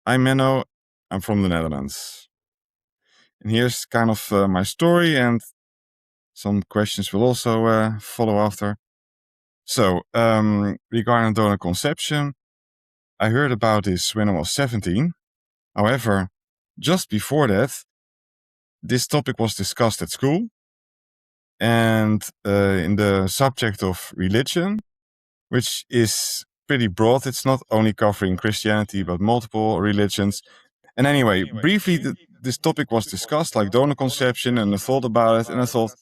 I'm Menno. I'm from the Netherlands. And here's kind of my story, and some questions will also follow after. So, regarding donor conception, I heard about this when I was 17. However, just before that, this topic was discussed at school, and in the subject of religion, which is pretty broad. It's not only covering Christianity, but multiple religions. And anyway, briefly, this topic was discussed, like donor conception, and I thought about it, and I thought,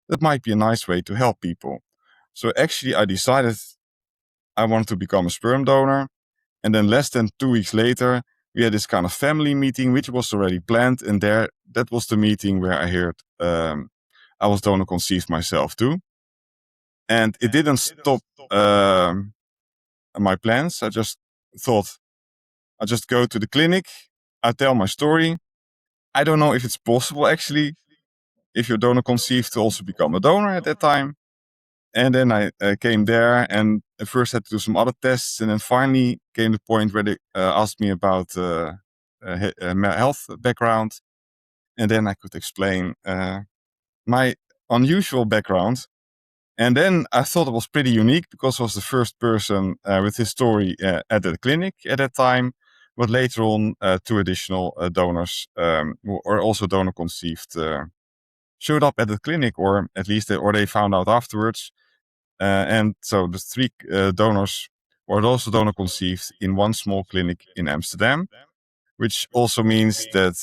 that might be a nice way to help people. So actually, I decided I wanted to become a sperm donor. And then less than 2 weeks later, we had this kind of family meeting, which was already planned. And that was the meeting where I heard I was donor conceived myself too. And it didn't stop my plans. I just thought, I just go to the clinic, I tell my story. I don't know if it's possible actually, if you're donor conceived, to also become a donor at that time. And then I came there, and at first had to do some other tests, and then finally came the point where they asked me about my health background, and then I could explain my unusual background. And then I thought it was pretty unique because I was the first person with his story at the clinic at that time. But later on, two additional donors who are also donor conceived showed up at the clinic, or at least they found out afterwards. And so the three donors were also donor conceived in one small clinic in Amsterdam, which also means that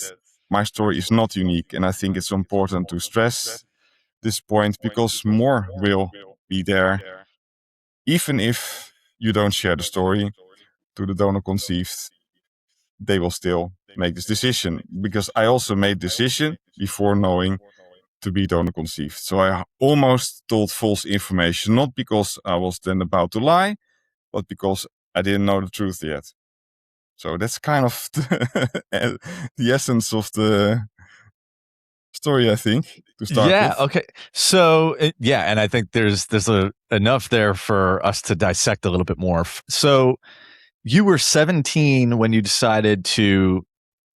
my story is not unique. And I think it's important to stress this point because more will be there, even if you don't share the story to the donor conceived. They will still make this decision, because I also made decision before knowing to be donor conceived. So I almost told false information, not because I was then about to lie, but because I didn't know the truth yet. So that's kind of the essence of the story, I think, to start with. Okay. So and I think there's enough there for us to dissect a little bit more. So you were 17 when you decided to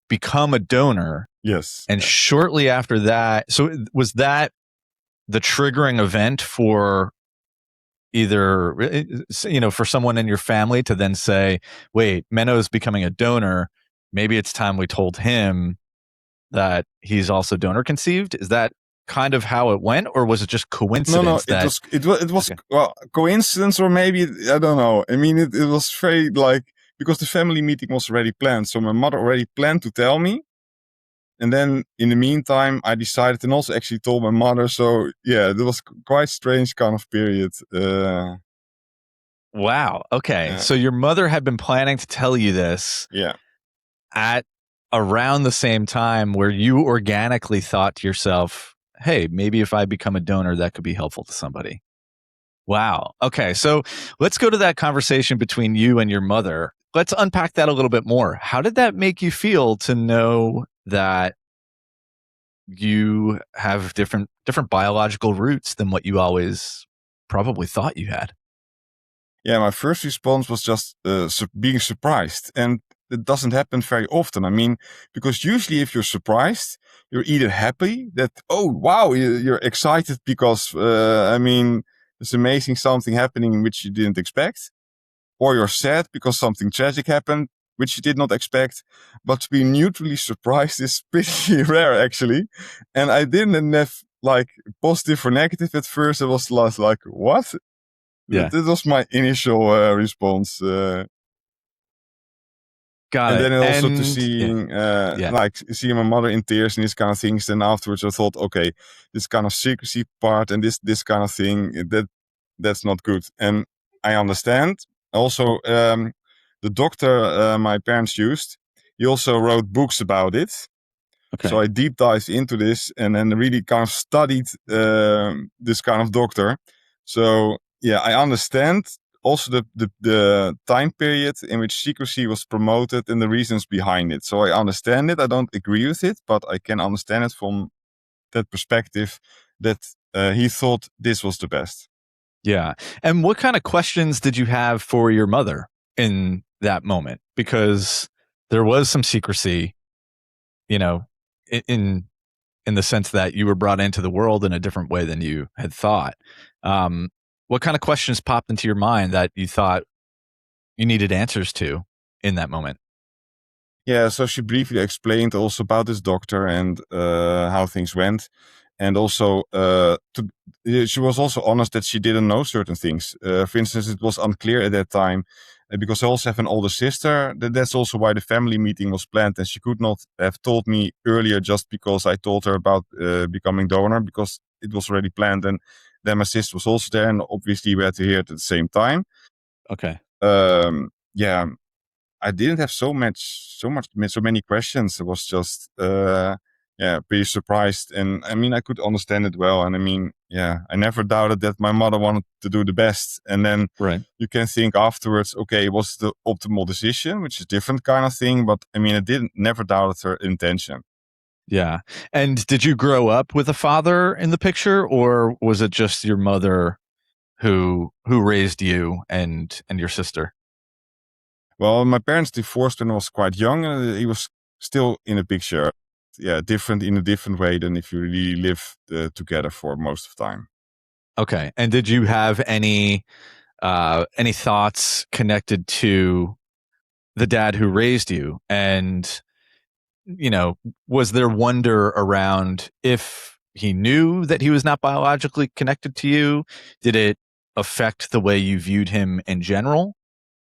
become a donor. Yes. And shortly after that, so was that the triggering event for either, for someone in your family to then say, wait, Menno's becoming a donor. Maybe it's time we told him that he's also donor conceived? Is that kind of how it went, or was it just coincidence? No, it was okay. Well, coincidence, or maybe, I don't know. I mean, it was very because the family meeting was already planned. So my mother already planned to tell me. And then in the meantime, I decided, and also actually told my mother. So yeah, it was quite strange kind of period. Wow. Okay. So your mother had been planning to tell you this. Yeah. At around the same time where you organically thought to yourself, hey, maybe if I become a donor, that could be helpful to somebody. Wow. Okay. So let's go to that conversation between you and your mother. Let's unpack that a little bit more. How did that make you feel to know that you have different biological roots than what you always probably thought you had? Yeah, my first response was just being surprised. And it doesn't happen very often. I mean, because usually if you're surprised, you're either happy that, oh, wow, you're excited because, it's amazing something happening which you didn't expect. Or you're sad because something tragic happened, which you did not expect. But to be neutrally surprised is pretty rare, actually. And I didn't have positive or negative at first. It was like, what? Yeah. That was my initial response. Got and it. then also and to seeing seeing my mother in tears and these kind of things. Then afterwards I thought, okay, this kind of secrecy part and this kind of thing, that's not good. And I understand. Also, the doctor my parents used, he also wrote books about it. Okay. So I deep dived into this and then really kind of studied this kind of doctor. So yeah, I understand also the time period in which secrecy was promoted and the reasons behind it. So I understand it. I don't agree with it, but I can understand it from that perspective that he thought this was the best. Yeah. And what kind of questions did you have for your mother in that moment? Because there was some secrecy, you know, in the sense that you were brought into the world in a different way than you had thought. Um, what kind of questions popped into your mind that you thought you needed answers to in that moment? Yeah, so she briefly explained also about this doctor and how things went. And also, she was also honest that she didn't know certain things. For instance, it was unclear at that time because I also have an older sister. That's also why the family meeting was planned. And she could not have told me earlier just because I told her about becoming donor, because it was already planned. And then my sister was also there. And obviously, we had to hear it at the same time. Okay. Yeah, I didn't have so many questions. I was just, pretty surprised. And I mean, I could understand it well. And I mean, yeah, I never doubted that my mother wanted to do the best. And then Right. you can think afterwards, okay, it was the optimal decision, which is different kind of thing. But I mean, I never doubted her intention. Yeah. And did you grow up with a father in the picture, or was it just your mother who raised you and your sister? Well, my parents divorced when I was quite young. He was still in the picture. Yeah, different in a different way than if you really live together for most of the time. Okay. And did you have any thoughts connected to the dad who raised you? And, you know, was there wonder around if he knew that he was not biologically connected to you? Did it affect the way you viewed him in general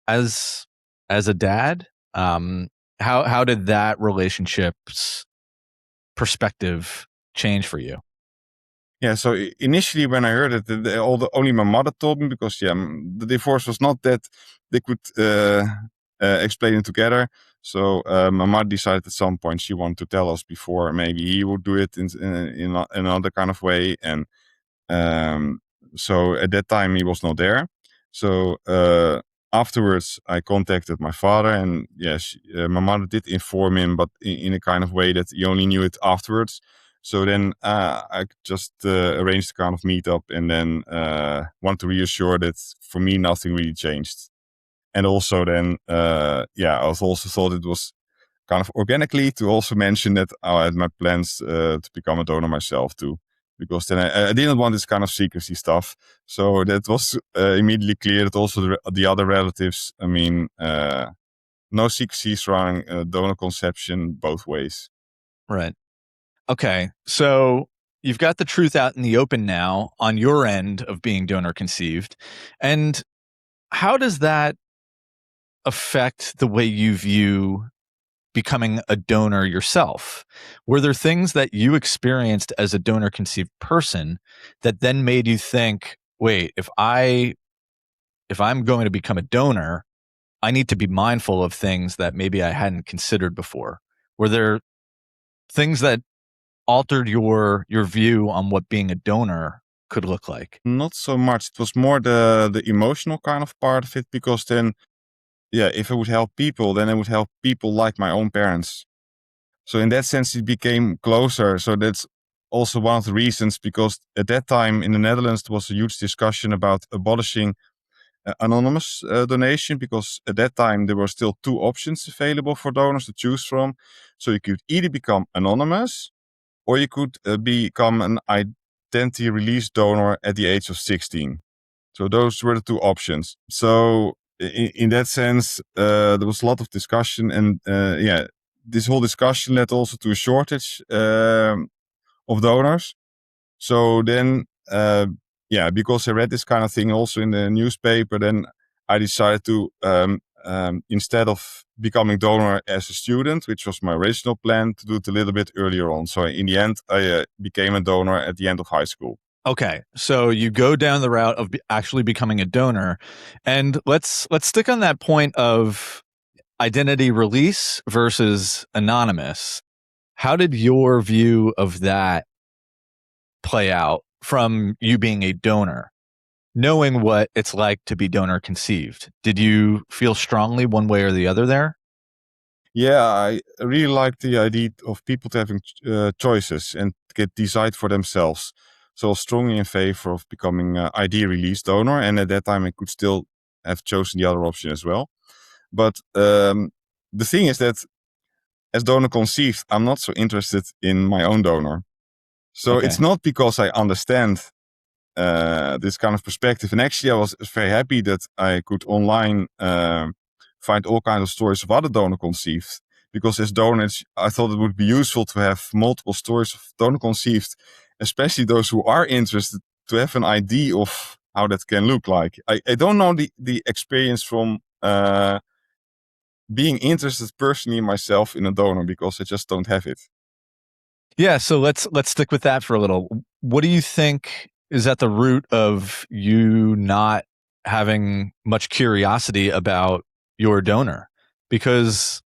as a dad? How did that relationship's perspective change for you? Yeah, so initially when I heard it, only my mother told me because the divorce was not that they could explain it together. So my mother decided at some point she wanted to tell us before maybe he would do it in another kind of way. And so at that time he was not there. So afterwards I contacted my father, and yes, my mother did inform him, but in a kind of way that he only knew it afterwards. So then I just arranged a kind of meetup, and then want to reassure that for me nothing really changed. And also then, I also thought it was kind of organically to also mention that I had my plans to become a donor myself too, because then I didn't want this kind of secrecy stuff. So that was immediately clear that also the other relatives, I mean, no secrecy surrounding donor conception both ways. Right. Okay. So you've got the truth out in the open now on your end of being donor conceived. And how does that affect the way you view becoming a donor yourself? Were there things that you experienced as a donor conceived person that then made you think, wait, if I'm going to become a donor, I need to be mindful of things that maybe I hadn't considered before? Were there things that altered your view on what being a donor could look like? Not so much. It was more the emotional kind of part of it, because then, if I would help people, then I would help people like my own parents. So in that sense, it became closer. So that's also one of the reasons, because at that time in the Netherlands, there was a huge discussion about abolishing anonymous donation, because at that time there were still two options available for donors to choose from. So you could either become anonymous, or you could become an identity release donor at the age of 16. So those were the two options. So in that sense, there was a lot of discussion, and this whole discussion led also to a shortage of donors. So then, because I read this kind of thing also in the newspaper, then I decided to, instead of becoming donor as a student, which was my original plan, to do it a little bit earlier on. So in the end, I became a donor at the end of high school. Okay, so you go down the route of actually becoming a donor, and let's stick on that point of identity release versus anonymous. How did your view of that play out from you being a donor, knowing what it's like to be donor conceived? Did you feel strongly one way or the other there? Yeah, I really like the idea of people having choices and get decide for themselves. So I was strongly in favor of becoming an ID release donor, and at that time I could still have chosen the other option as well. But the thing is that as donor conceived, I'm not so interested in my own donor. So Okay. it's not because I understand this kind of perspective. And actually, I was very happy that I could online find all kinds of stories of other donor conceived. Because as donors, I thought it would be useful to have multiple stories of donor conceived, especially those who are interested, to have an idea of how that can look like. I don't know the experience from being interested personally myself in a donor, because I just don't have it. Yeah, so let's stick with that for a little. What do you think is at the root of you not having much curiosity about your donor? Because,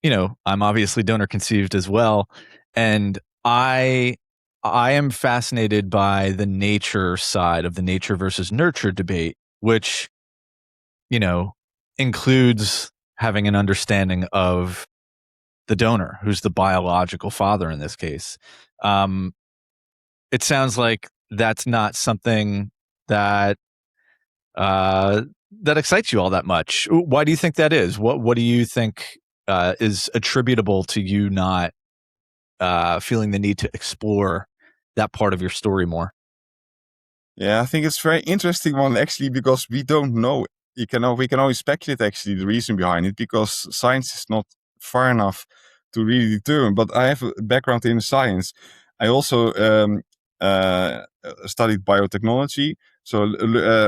I'm obviously donor conceived as well, and I am fascinated by the nature side of the nature versus nurture debate, which, includes having an understanding of the donor, who's the biological father in this case. It sounds like that's not something that that excites you all that much. Why do you think that is? What do you think is attributable to you not feeling the need to explore that part of your story more? Yeah, I think it's a very interesting one actually, because we don't know. We can only speculate actually the reason behind it, because science is not far enough to really determine. But I have a background in science. I also studied biotechnology, so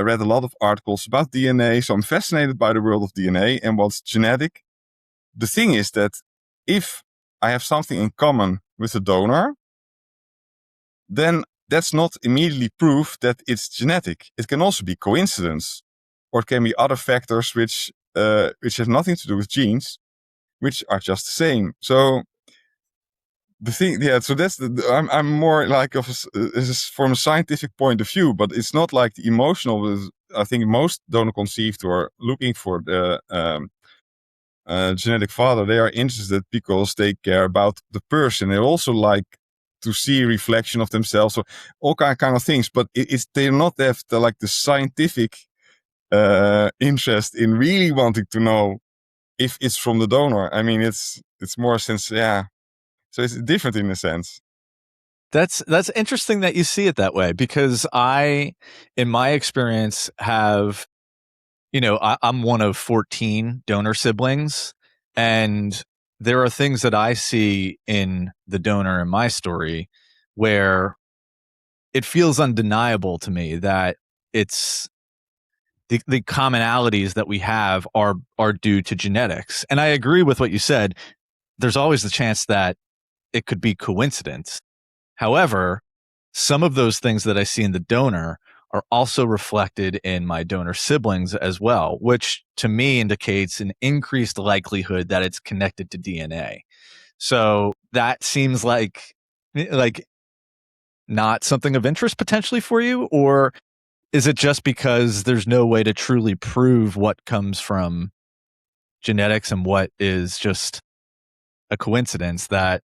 read a lot of articles about DNA. So I'm fascinated by the world of DNA and what's genetic. The thing is that if I have something in common with the donor, then that's not immediately proof that it's genetic. It can also be coincidence, or it can be other factors which have nothing to do with genes, which are just the same. So the thing, yeah. So that's I'm more like this is from a scientific point of view, but it's not like the emotional. I think most donor conceived are looking for the genetic father. They are interested because they care about the person. They also like to see a reflection of themselves, so all kind of things. But they not have the scientific interest in really wanting to know if it's from the donor. I mean, it's more sense, yeah. So it's different in a sense. That's interesting that you see it that way, because I, in my experience, have, I'm one of 14 donor siblings, and there are things that I see in the donor in my story where it feels undeniable to me that it's the commonalities that we have are due to genetics. And I agree with what you said. There's always the chance that it could be coincidence. However, some of those things that I see in the donor are also reflected in my donor siblings as well, which to me indicates an increased likelihood that it's connected to DNA. So that seems like not something of interest potentially for you, or is it just because there's no way to truly prove what comes from genetics and what is just a coincidence that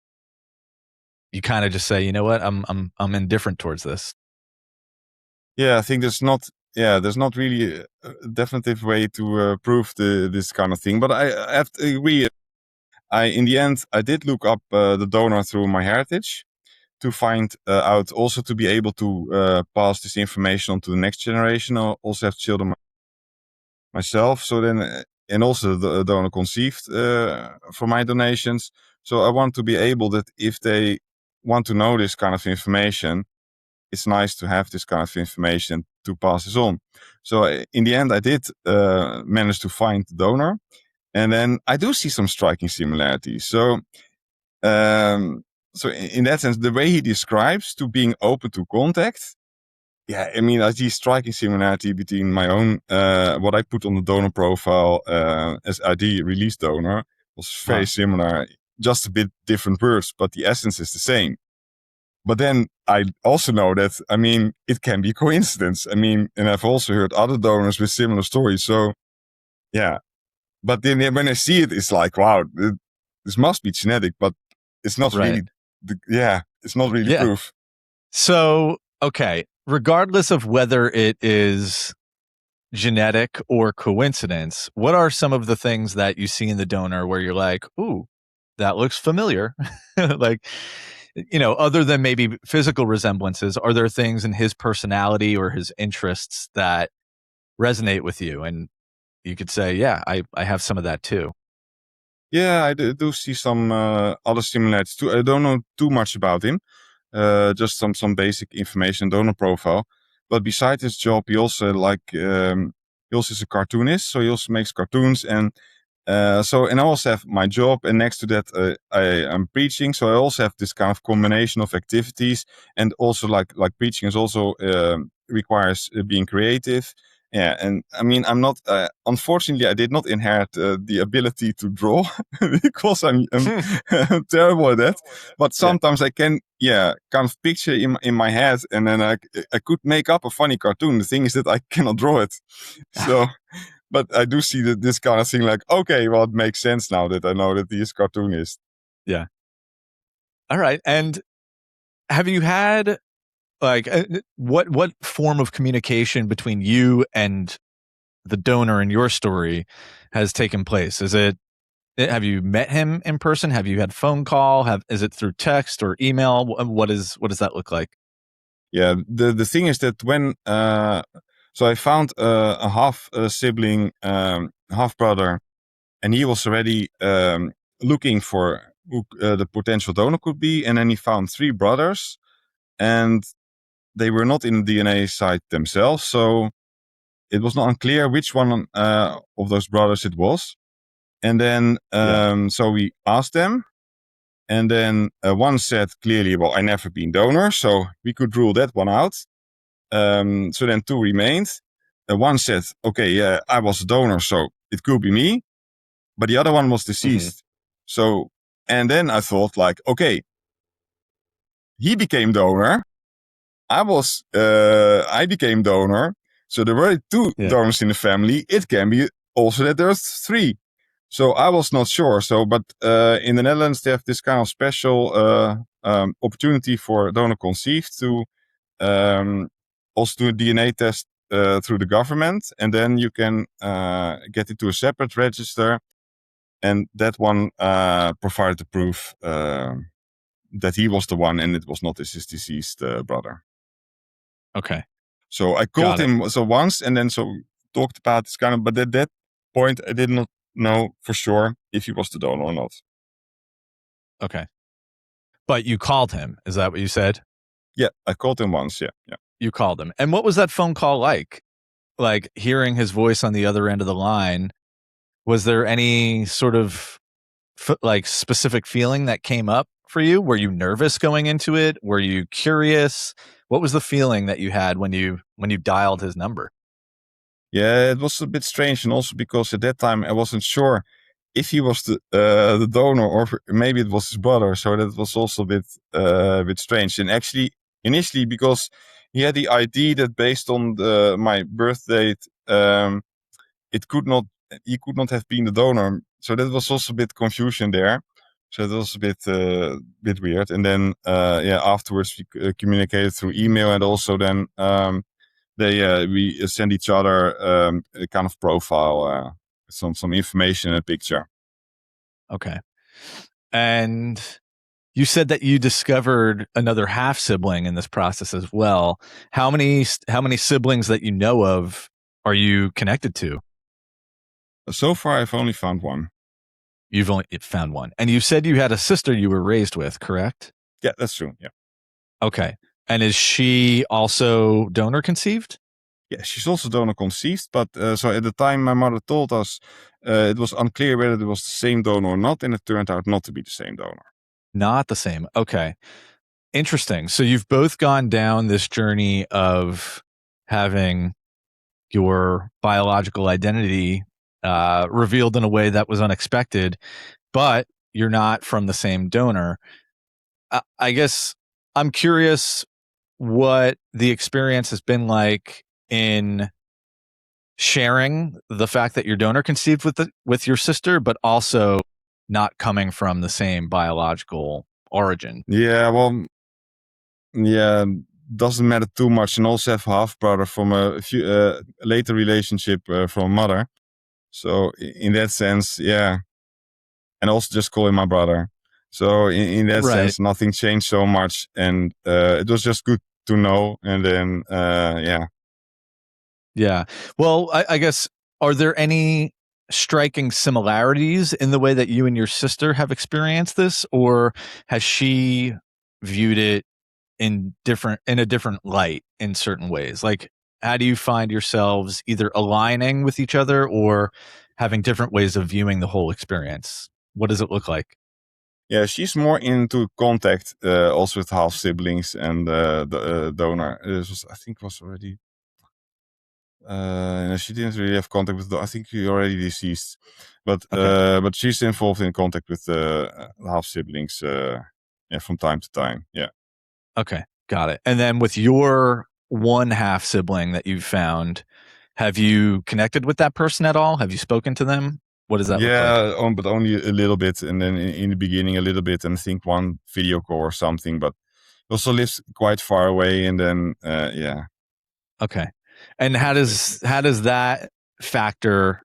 you kind of just say, you know what, I'm indifferent towards this? Yeah, I think there's not really a definitive way to prove this kind of thing. But I have to agree. In the end, I did look up the donor through my heritage to find out, also to be able to pass this information on to the next generation. I also have children myself, so then and also the donor conceived for my donations. So I want to be able that if they want to know this kind of information, it's nice to have this kind of information to pass this on. So in the end, I did manage to find the donor, and then I do see some striking similarities. So in that sense, the way he describes to being open to contact, yeah, I mean, I see striking similarity between my own, what I put on the donor profile as ID release donor was very similar, just a bit different words, but the essence is the same. But then I also know that, I mean, it can be coincidence. I mean, and I've also heard other donors with similar stories. So, yeah. But then when I see it, it's like, wow, this must be genetic, but it's not Right. really, it's not really Yeah. proof. So, okay, regardless of whether it is genetic or coincidence, what are some of the things that you see in the donor where you're like, ooh, that looks familiar. Like, other than maybe physical resemblances, are there things in his personality or his interests that resonate with you? And you could say, yeah, I have some of that too. Yeah, I do see some other similarities too. I don't know too much about him. Just some basic information, donor profile. But besides his job, he also he also is a cartoonist. So he also makes cartoons, and and I also have my job, and next to that, I am preaching. So I also have this kind of combination of activities, and also like preaching is also requires being creative. Yeah, and I mean, I'm not. Unfortunately, I did not inherit the ability to draw because I'm terrible at that. But sometimes I can, kind of picture in my head, and then I could make up a funny cartoon. The thing is that I cannot draw it, so. But I do see this kind of thing like, okay, well, it makes sense now that I know that he is cartoonist. Yeah. All right. And have you had like what form of communication between you and the donor in your story has taken place? Have you met him in person? Have you had phone call? Is it through text or email? What does that look like? Yeah, the thing is that when so I found a half sibling, half brother, and he was already looking for who the potential donor could be, and then he found 3 brothers, and they were not in the DNA site themselves, so it was not unclear which one of those brothers it was. And then so we asked them, and then one said clearly, well, I never been donor, so we could rule that one out. So then 2 remained. One said, okay, yeah, I was a donor, so it could be me. But the other one was deceased. So, and then I thought like, okay, he became donor. I became donor. So there were 2 donors in the family. It can be also that there's 3. So I was not sure. So, but in the Netherlands, they have this kind of special opportunity for donor conceived to also do a DNA test through the government, and then you can get into a separate register, and that one provided the proof that he was the one, and it was not his deceased brother. Okay. So I called him once, and then talked about this kind of, but at that point I did not know for sure if he was the donor or not. Okay. But you called him. Is that what you said? Yeah, I called him once. Yeah. You called him. And what was that phone call like? Like hearing his voice on the other end of the line, was there any sort of like specific feeling that came up for you? Were you nervous going into it? Were you curious? What was the feeling that you had when you dialed his number? Yeah, it was a bit strange, and also because at that time I wasn't sure if he was the donor or maybe it was his brother. So that was also a bit strange. And actually, initially, because he had the idea that based on my birth date, it could not he could not have been the donor. So that was also a bit confusion there. So it was a bit weird. And then afterwards we communicated through email, and also then we send each other a kind of profile, some information and a picture. Okay. And you said that you discovered another half sibling in this process as well. How many siblings that you know of are you connected to? So far, I've only found one. You've only found one. And you said you had a sister you were raised with, correct? Yeah, that's true. Yeah. Okay. And is she also donor conceived? Yeah, she's also donor conceived, but so at the time my mother told us, it was unclear whether it was the same donor or not, and it turned out not to be the same donor. Not the same. Okay. Interesting. So you've both gone down this journey of having your biological identity revealed in a way that was unexpected, but you're not from the same donor. I guess I'm curious what the experience has been like in sharing the fact that you're donor conceived with your sister, but also not coming from the same biological origin. Yeah, well, yeah, doesn't matter too much, and also have a half brother from a few later relationship from mother. So in that sense, yeah, and also just call him my brother. So in that Right. sense, nothing changed so much, and it was just good to know. And then yeah. Yeah. Well, I guess, are there any striking similarities in the way that you and your sister have experienced this, or has she viewed it in a different light in certain ways? Like, how do you find yourselves either aligning with each other or having different ways of viewing the whole experience? What does it look like? Yeah, she's more into contact, also with half siblings and the donor. I think was already. No, she didn't really have contact with. I think he already deceased, Okay. but she's involved in contact with the half siblings. Yeah, from time to time. Yeah. Okay. Got it. And then with your one half sibling that you've found, have you connected with that person at all? Have you spoken to them? What does that look like? Yeah, but only a little bit, and then in the beginning a little bit, and I think one video call or something. But he also lives quite far away, and then yeah. Okay. And how does that factor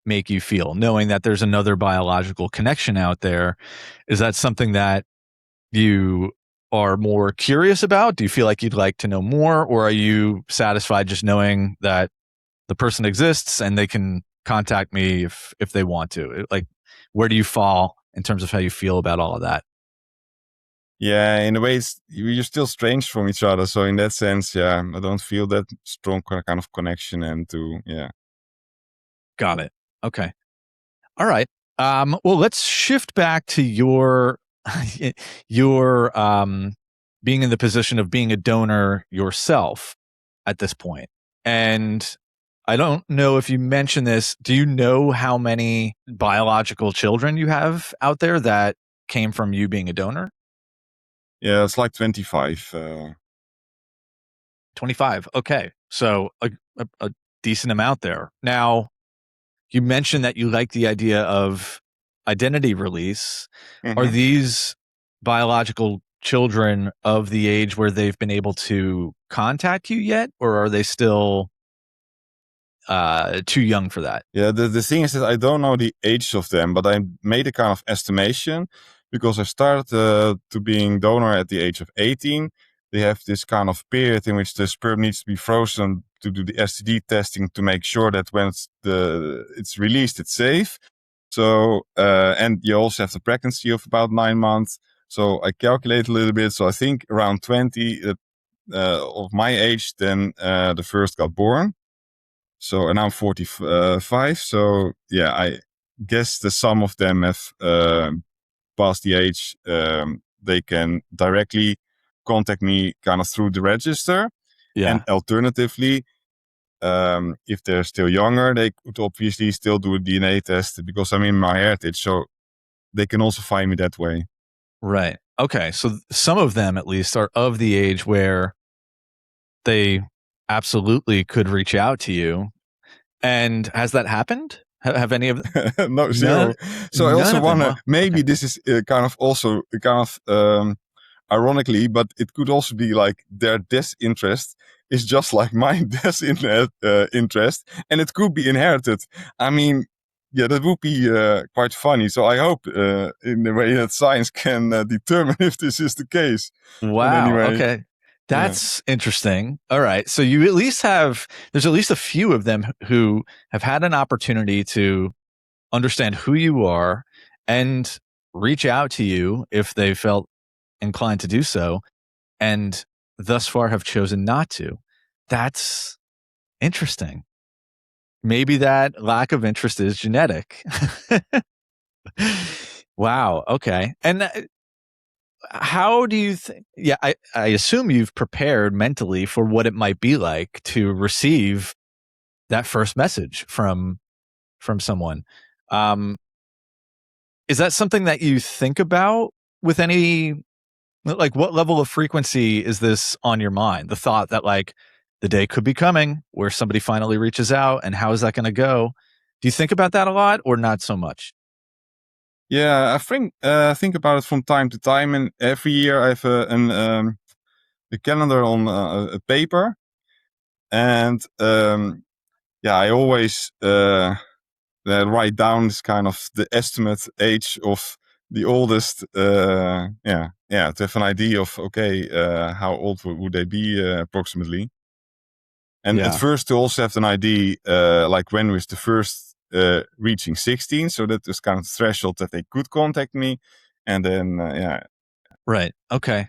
make you feel, knowing that there's another biological connection out there? Is that something that you are more curious about? Do you feel like you'd like to know more, or are you satisfied just knowing that the person exists and they can contact me if they want to? Like, where do you fall in terms of how you feel about all of that? Yeah, in a way, you're still strange from each other. So in that sense, yeah, I don't feel that strong kind of connection. And yeah. Got it. Okay. All right. Well, let's shift back to your your being in the position of being a donor yourself at this point. And I don't know if you mentioned this. Do you know how many biological children you have out there that came from you being a donor? Yeah, it's like 25. 25. Okay. So a decent amount there. Now, you mentioned that you like the idea of identity release. Are Mhm. these biological children of the age where they've been able to contact you yet, or are they still too young for that? Yeah, the thing is that I don't know the age of them, but I made a kind of estimation because I started to being donor at the age of 18. They have this kind of period in which the sperm needs to be frozen to do the STD testing to make sure that when it's released, it's safe. So and you also have the pregnancy of about 9 months. So I calculate a little bit. So I think around 20 of my age, then the first got born. So, and I'm 45. So, yeah, I guess the some of them have passed the age. They can directly contact me kind of through the register. And Yeah. alternatively, if they're still younger, they could obviously still do a DNA test because I'm in my heritage. So they can also find me that way. Right. Okay. So some of them at least are of the age where they absolutely could reach out to you. And has that happened? Have any of No, none zero. So I also of them? want to, Well, maybe okay. this is kind of also kind of ironically, but it could also be like their disinterest is just like my disinterest, and it could be inherited. I mean, yeah, that would be quite funny. So I hope in the way that science can determine if this is the case. But Wow. anyway, Okay. yeah. That's interesting. All right. So you at least there's at least a few of them who have had an opportunity to understand who you are and reach out to you if they felt inclined to do so, and thus far have chosen not to. That's interesting. Maybe that lack of interest is genetic. Wow. Okay. And how do you think? Yeah, I assume you've prepared mentally for what it might be like to receive that first message from someone. Um, is that something that you think about with any, like, what level of frequency is this on your mind? The thought that, like, the day could be coming where somebody finally reaches out, and how is that going to go? Do you think about that a lot, or not so much? Yeah, I think about it from time to time, and every year I have a calendar on a paper, and yeah, I always write down this kind of the estimate age of the oldest, to have an idea of, okay, how old would they be approximately. And at first to also have an idea, like when was the first reaching 16. So that was kind of the threshold that they could contact me. And then, Right. Okay.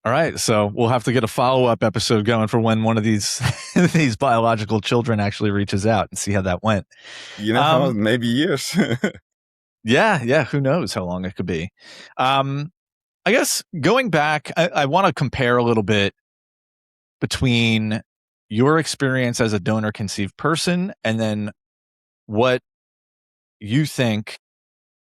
All right. So we'll have to get a follow-up episode going for when one of these these biological children actually reaches out and see how that went. you never know, maybe years. Yeah. Who knows how long it could be. I guess going back, I want to compare a little bit between your experience as a donor conceived person and then what you think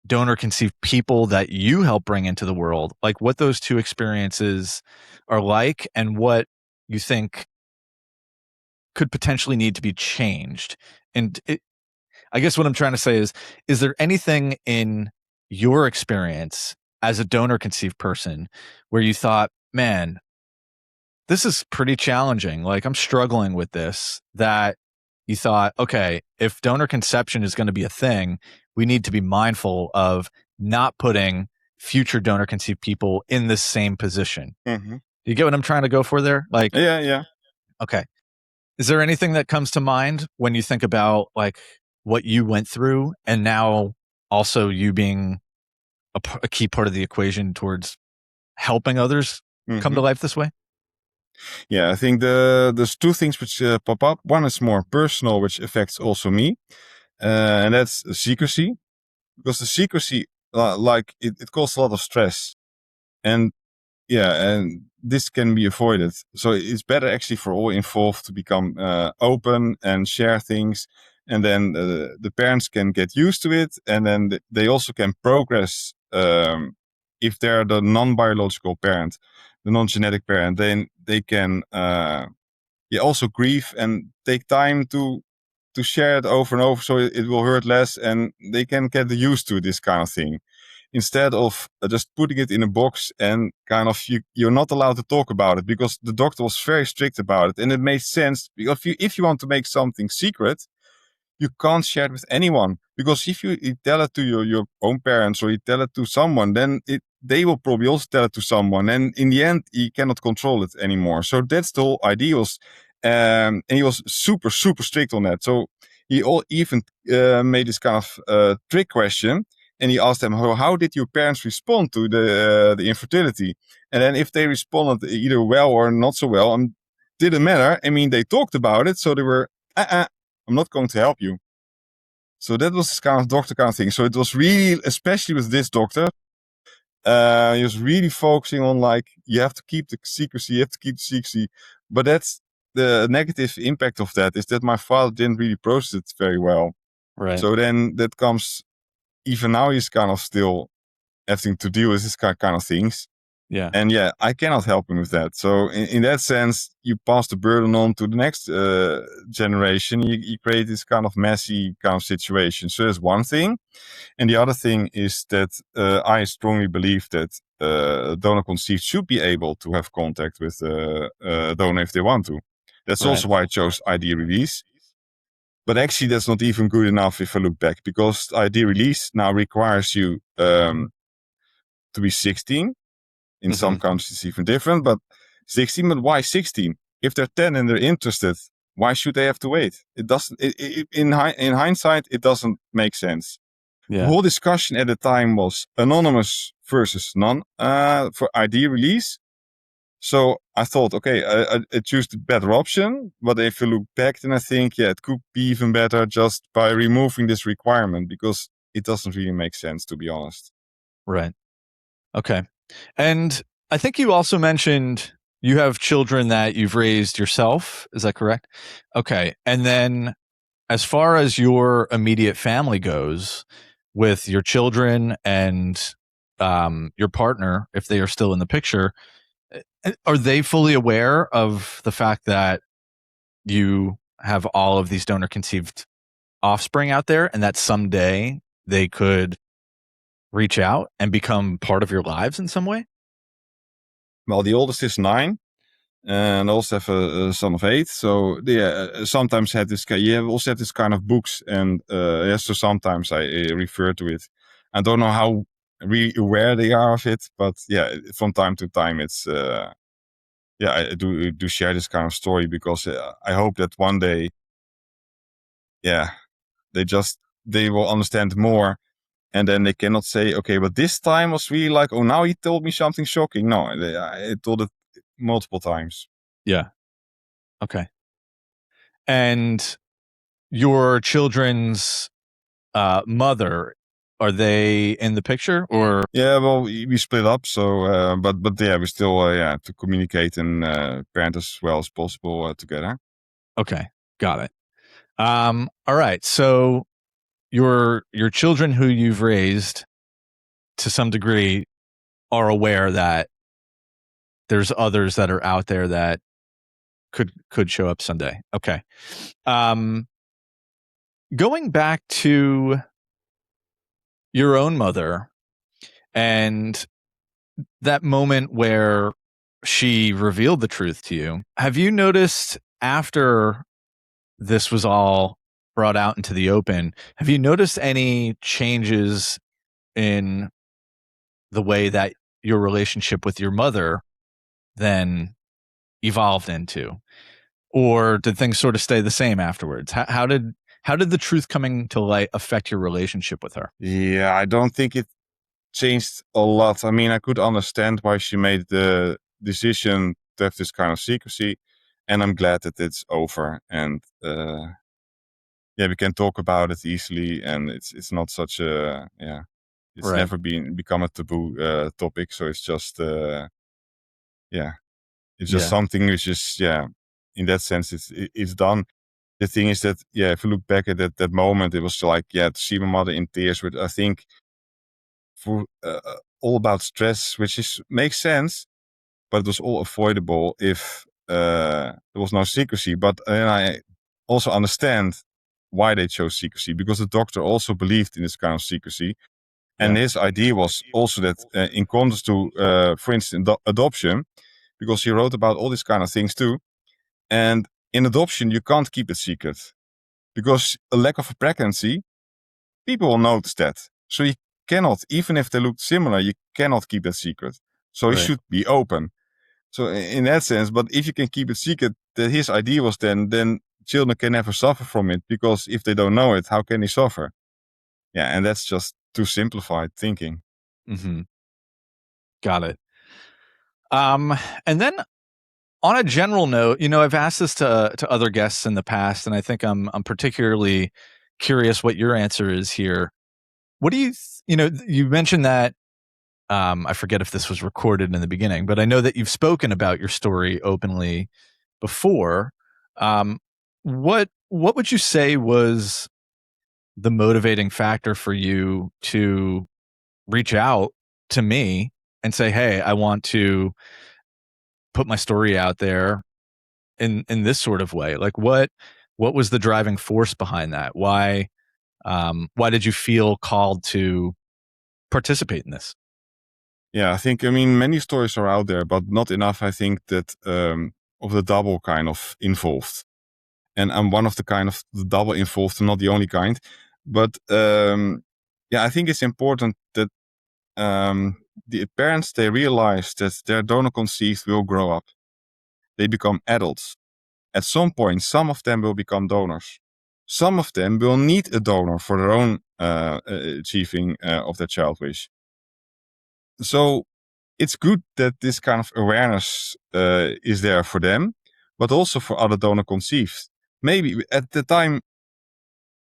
donor conceived people that you help bring into the world, like what those two experiences are like and what you think could potentially need to be changed. And I guess what I'm trying to say is there anything in your experience as a donor conceived person where you thought, man, this is pretty challenging. Like I'm struggling with this, that you thought, okay, if donor conception is going to be a thing, we need to be mindful of not putting future donor conceived people in the same position. Mm-hmm. You get what I'm trying to go for there? Like, yeah. Okay. Is there anything that comes to mind when you think about like what you went through and now also you being a key part of the equation towards helping others come to life this way? Yeah, I think there's two things which pop up. One is more personal, which affects also me, and that's secrecy, because the secrecy, like it causes a lot of stress, and this can be avoided. So it's better actually for all involved to become open and share things, and then the parents can get used to it, and then they also can progress. If they're the non-biological parent, the non-genetic parent, then they can also grieve and take time to share it over and over, so it will hurt less, and they can get used to this kind of thing, instead of just putting it in a box and kind of you're not allowed to talk about it, because the doctor was very strict about it, and it made sense, because if you want to make something secret, you can't share it with anyone, because if you tell it to your own parents or you tell it to someone, then they will probably also tell it to someone, and in the end you cannot control it anymore. So that's the whole idea was, and he was super strict on that. So he even made this kind of trick question, and he asked them, how did your parents respond to the infertility? And then if they responded either well or not so well, didn't matter. I mean, they talked about it, so they were I'm not going to help you. So that was this kind of doctor kind of thing. So it was really, especially with this doctor, he was really focusing on like, you have to keep the secrecy, But that's the negative impact of that, is that my father didn't really process it very well. Right. So then that comes, even now he's kind of still having to deal with this kind of things. Yeah. And I cannot help him with that. So in that sense, you pass the burden on to the next generation. You create this kind of messy kind of situation. So that's one thing. And the other thing is that I strongly believe that donor conceived should be able to have contact with donor if they want to. That's also why I chose ID release. But actually, that's not even good enough if I look back, because ID release now requires you to be 16. In some countries, it's even different, but 16, but why 16? If they're 10 and they're interested, why should they have to wait? It doesn't, in hindsight, it doesn't make sense. Yeah. The whole discussion at the time was anonymous versus non for ID release. So I thought, okay, I choose the better option. But if you look back, then I think, it could be even better just by removing this requirement, because it doesn't really make sense, to be honest. Right. Okay. And I think you also mentioned you have children that you've raised yourself. Is that correct? Okay. And then as far as your immediate family goes, with your children and your partner, if they are still in the picture, are they fully aware of the fact that you have all of these donor conceived offspring out there and that someday they could reach out and become part of your lives in some way? Well, the oldest is 9, and I also have a son of 8. So sometimes also have this kind of books, and so sometimes I refer to it. I don't know how really aware they are of it. But yeah, from time to time, it's I do share this kind of story because I hope that one day, they will understand more, and then they cannot say, okay, but this time was really like, oh, now he told me something shocking. No, I told it multiple times. Yeah. Okay. And your children's mother, are they in the picture or? Yeah, well, we split up, so but yeah, we still to communicate and parent as well as possible together. Okay, got it. All right. So your children who you've raised to some degree are aware that there's others that are out there that could show up someday. Okay. Going back to your own mother and that moment where she revealed the truth to you, have you noticed after this was all brought out into the open, have you noticed any changes in the way that your relationship with your mother then evolved into? Or did things sort of stay the same afterwards? How did the truth coming to light affect your relationship with her? Yeah, I don't think it changed a lot. I mean, I could understand why she made the decision to have this kind of secrecy, and I'm glad that it's over. And we can talk about it easily, and it's not such a it's Right. never become a taboo topic. So it's just it's just something which is in that sense it's done. The thing is that if you look back at that moment, it was like to see my mother in tears, which I think for all about stress, which makes sense, but it was all avoidable if there was no secrecy. But I also understand why they chose secrecy, because the doctor also believed in this kind of secrecy. And his idea was also that in contrast to, for instance, adoption, because he wrote about all these kind of things too. And in adoption, you can't keep it secret, because a lack of a pregnancy, people will notice that. So you cannot, even if they look similar, you cannot keep that secret. So it should be open. So in that sense, but if you can keep it secret, that his idea was then children can never suffer from it, because if they don't know it, how can they suffer? Yeah, and that's just too simplified thinking. Mm-hmm. Got it. And then on a general note, I've asked this to other guests in the past, and I think I'm particularly curious what your answer is here. What do you mentioned that I forget if this was recorded in the beginning, but I know that you've spoken about your story openly before. What would you say was the motivating factor for you to reach out to me and say, "Hey, I want to put my story out there in this sort of way"? Like what was the driving force behind that? Why did you feel called to participate in this? Yeah, I mean, many stories are out there, but not enough, I think, that of the double kind of involved. And I'm one of the kind of the double involved, not the only kind. But I think it's important that the parents, they realize that their donor conceived will grow up. They become adults. At some point, some of them will become donors. Some of them will need a donor for their own achieving of their child wish. So it's good that this kind of awareness is there for them, but also for other donor conceived. Maybe at the time,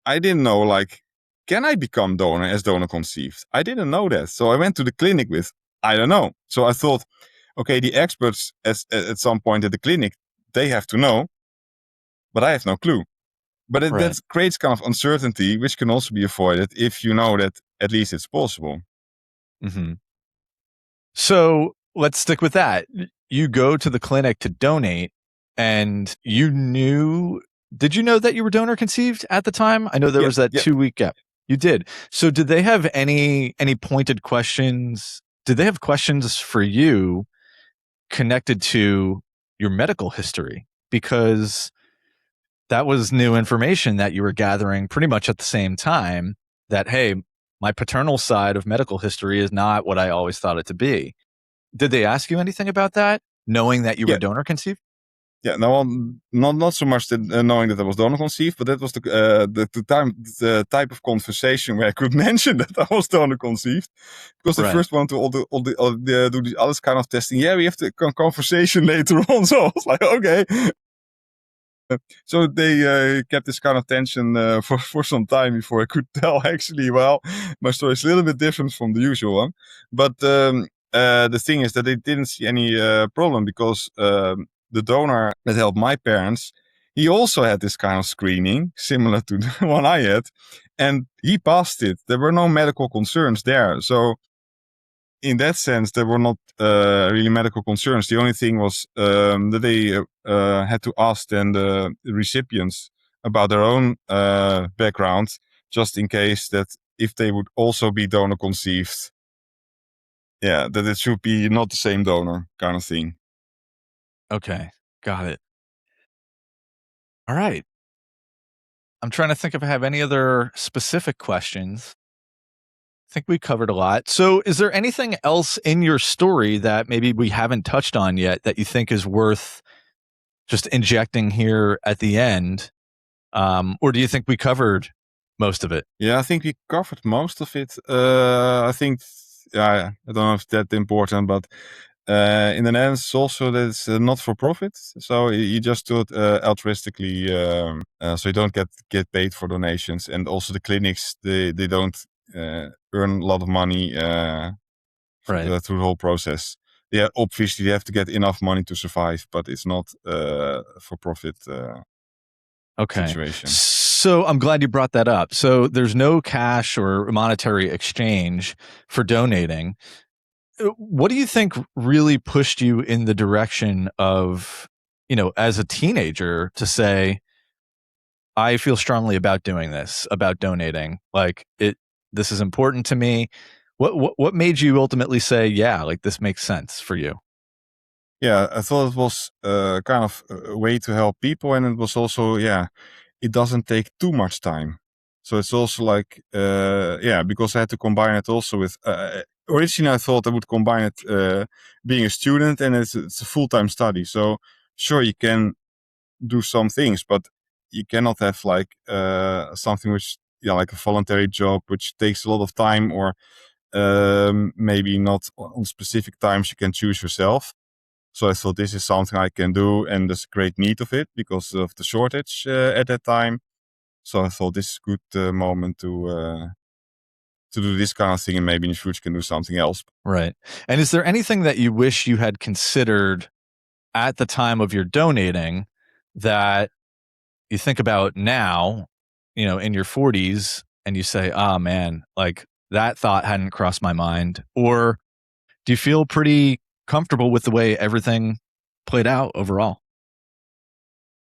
I didn't know, like, can I become donor as donor conceived? I didn't know that. So I went to the clinic with, I don't know. So I thought, okay, the experts at some point at the clinic, they have to know, but I have no clue. But that creates kind of uncertainty, which can also be avoided if you know that at least it's possible. Mm-hmm. So let's stick with that. You go to the clinic to donate, and did you know that you were donor conceived at the time? I know there was that 2-week gap. You did. So did they have any pointed questions? Did they have questions for you connected to your medical history? Because that was new information that you were gathering pretty much at the same time, that, hey, my paternal side of medical history is not what I always thought it to be. Did they ask you anything about that, knowing that you were Yeah. donor conceived? Yeah, no, not so much knowing that I was donor conceived, but that was the type of conversation where I could mention that I was donor conceived, because they Right. first want to do this other kind of testing. Yeah, we have the conversation later on. So I was like, okay. So they kept this kind of tension for some time before I could tell. Actually, well, my story is a little bit different from the usual one, but the thing is that they didn't see any problem, because the donor that helped my parents, he also had this kind of screening similar to the one I had, and he passed it. There were no medical concerns there. So in that sense, there were not really medical concerns. The only thing was that they had to ask then the recipients about their own background, just in case that if they would also be donor conceived, yeah, that it should be not the same donor kind of thing. Okay. Got it. All right. I'm trying to think if I have any other specific questions. I think we covered a lot. So, is there anything else in your story that maybe we haven't touched on yet that you think is worth just injecting here at the end? Or do you think we covered most of it? Yeah, I think we covered most of it. I think, yeah, I don't know if that's important, but in the Netherlands, it's also that it's not for profit. So you just do it altruistically, so you don't get paid for donations. And also the clinics, they don't earn a lot of money Right. through the whole process. Yeah, obviously they have to get enough money to survive, but it's not for profit Okay. situation. So I'm glad you brought that up. So there's no cash or monetary exchange for donating. What do you think really pushed you in the direction of, as a teenager to say, I feel strongly about doing this, about donating. This is important to me. What made you ultimately say, yeah, like this makes sense for you? Yeah, I thought it was kind of a way to help people, and it was also, yeah, it doesn't take too much time. So it's also like, yeah, because I had to combine it also with. Originally, I thought I would combine it being a student, and it's a full-time study. So sure, you can do some things, but you cannot have like something which, yeah, like a voluntary job, which takes a lot of time, or maybe not on specific times you can choose yourself. So I thought this is something I can do, and there's a great need of it because of the shortage at that time. So I thought this is a good moment to do this kind of thing, and maybe in the future can do something else. Right. And is there anything that you wish you had considered at the time of your donating that you think about now, in your 40s, and you say, "Ah, man, like that thought hadn't crossed my mind," or do you feel pretty comfortable with the way everything played out overall?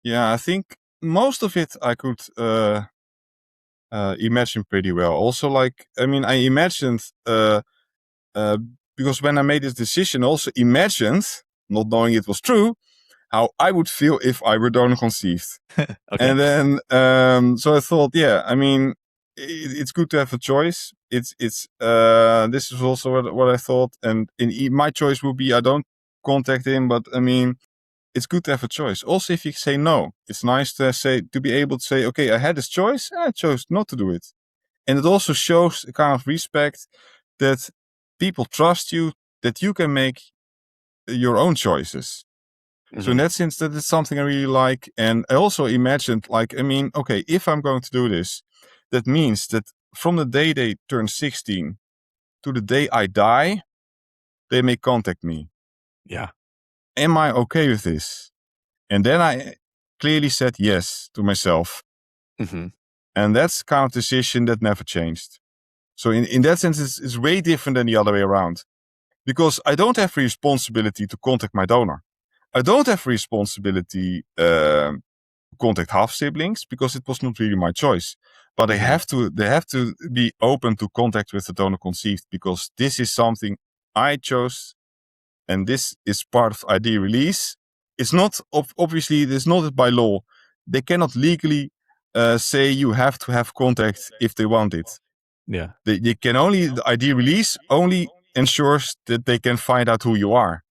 Yeah, I think most of it I could imagine pretty well. Also, like, I mean, I imagined uh, because when I made this decision, I also imagined, not knowing it was true, how I would feel if I were donor conceived. Okay. And then, so I thought, yeah, I mean, it's good to have a choice. This is also what I thought. And my choice would be, I don't contact him, but I mean, it's good to have a choice. Also, if you say no, it's nice to be able to say, okay, I had this choice and I chose not to do it. And it also shows a kind of respect that people trust you, that you can make your own choices. So in that sense, that is something I really like. And I also imagined, like, I mean, okay, if I'm going to do this, that means that from the day they turn 16 to the day I die, they may contact me. Yeah. Am I okay with this? And then I clearly said yes to myself. Mm-hmm. And that's kind of decision that never changed. So in that sense, it's way different than the other way around. Because I don't have responsibility to contact my donor. I don't have responsibility contact half siblings because it was not really my choice. But they have to be open to contact with the donor conceived, because this is something I chose, and this is part of ID release. It's not obviously it is not by law. They cannot legally say you have to have contact if they want it. Yeah. They can only, the ID release only ensures that they can find out who you are.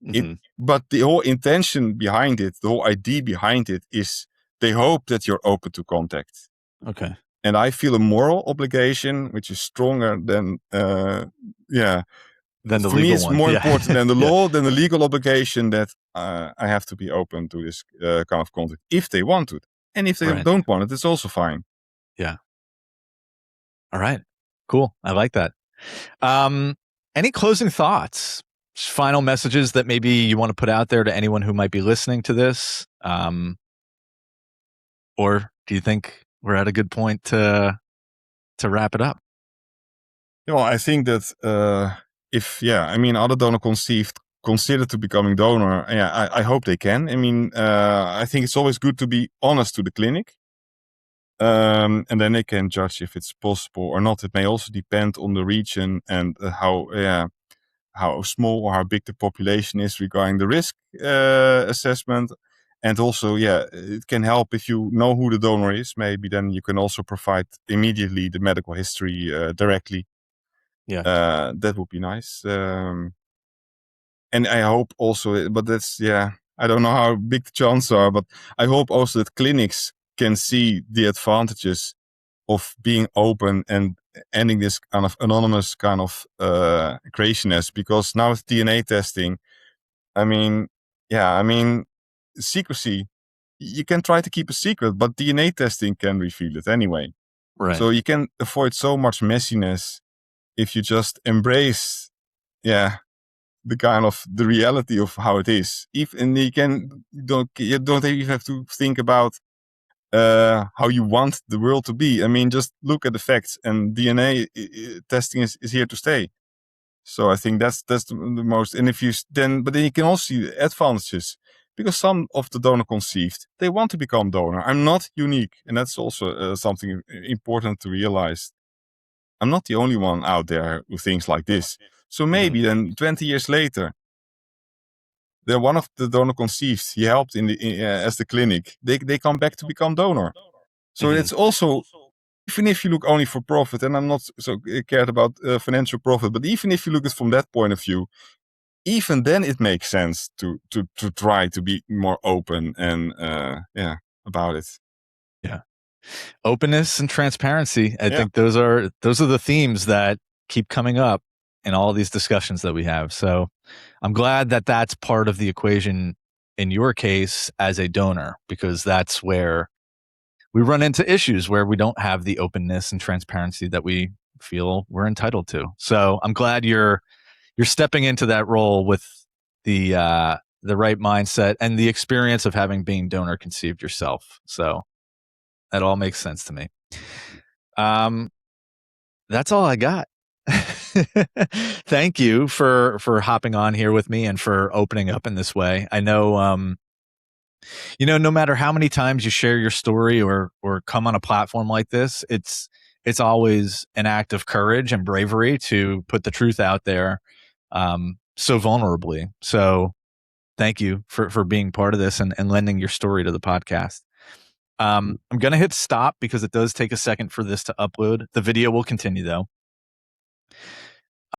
Mhm. But the whole intention behind it, the whole idea behind it is they hope that you're open to contact. Okay. And I feel a moral obligation, which is stronger than, Then the for me, legal it's one. more Yeah. important than the Yeah. law, than the legal obligation that I have to be open to this kind of contact if they want to. And if they Right. don't want it, it's also fine. Yeah. All right. Cool. I like that. Any closing thoughts? Just final messages that maybe you want to put out there to anyone who might be listening to this? Or do you think we're at a good point to wrap it up? Well, I think that other donor conceived consider to becoming donor, I hope they can. I mean, I think it's always good to be honest to the clinic. And then they can judge if it's possible or not. It may also depend on the region and how small or how big the population is regarding the risk assessment. And also, it can help if you know who the donor is. Maybe then you can also provide immediately the medical history directly. Yeah. That would be nice. And I hope also, but that's, I don't know how big the chances are, but I hope also that clinics can see the advantages of being open and ending this kind of anonymous kind of craziness. Because now with DNA testing, secrecy, you can try to keep a secret, but DNA testing can reveal it anyway. Right. So you can avoid so much messiness if you just embrace, the kind of the reality of how it is. Even you don't even have to think about how you want the world to be. I mean, just look at the facts, and DNA testing is here to stay. So I think that's the most. And if you but then you can also see the advantages, because some of the donor conceived, they want to become donor. I'm not unique, and that's also something important to realize. I'm not the only one out there who thinks like this. So maybe then 20 years later, they're one of the donor conceived he helped as the clinic. They come back to become donor. So it's also, even if you look only for profit, and I'm not so cared about financial profit, but even if you look at it from that point of view, even then it makes sense to try to be more open and about it. Yeah. Openness and transparency. I think those are the themes that keep coming up in all these discussions that we have. So I'm glad that that's part of the equation in your case as a donor, because that's where we run into issues where we don't have the openness and transparency that we feel we're entitled to. So I'm glad you're stepping into that role with the right mindset and the experience of having been donor conceived yourself. So that all makes sense to me. That's all I got. Thank you for hopping on here with me and for opening up in this way. I know, no matter how many times you share your story or come on a platform like this, it's always an act of courage and bravery to put the truth out there, so vulnerably. So thank you for being part of this and lending your story to the podcast. I'm going to hit stop because it does take a second for this to upload. The video will continue though.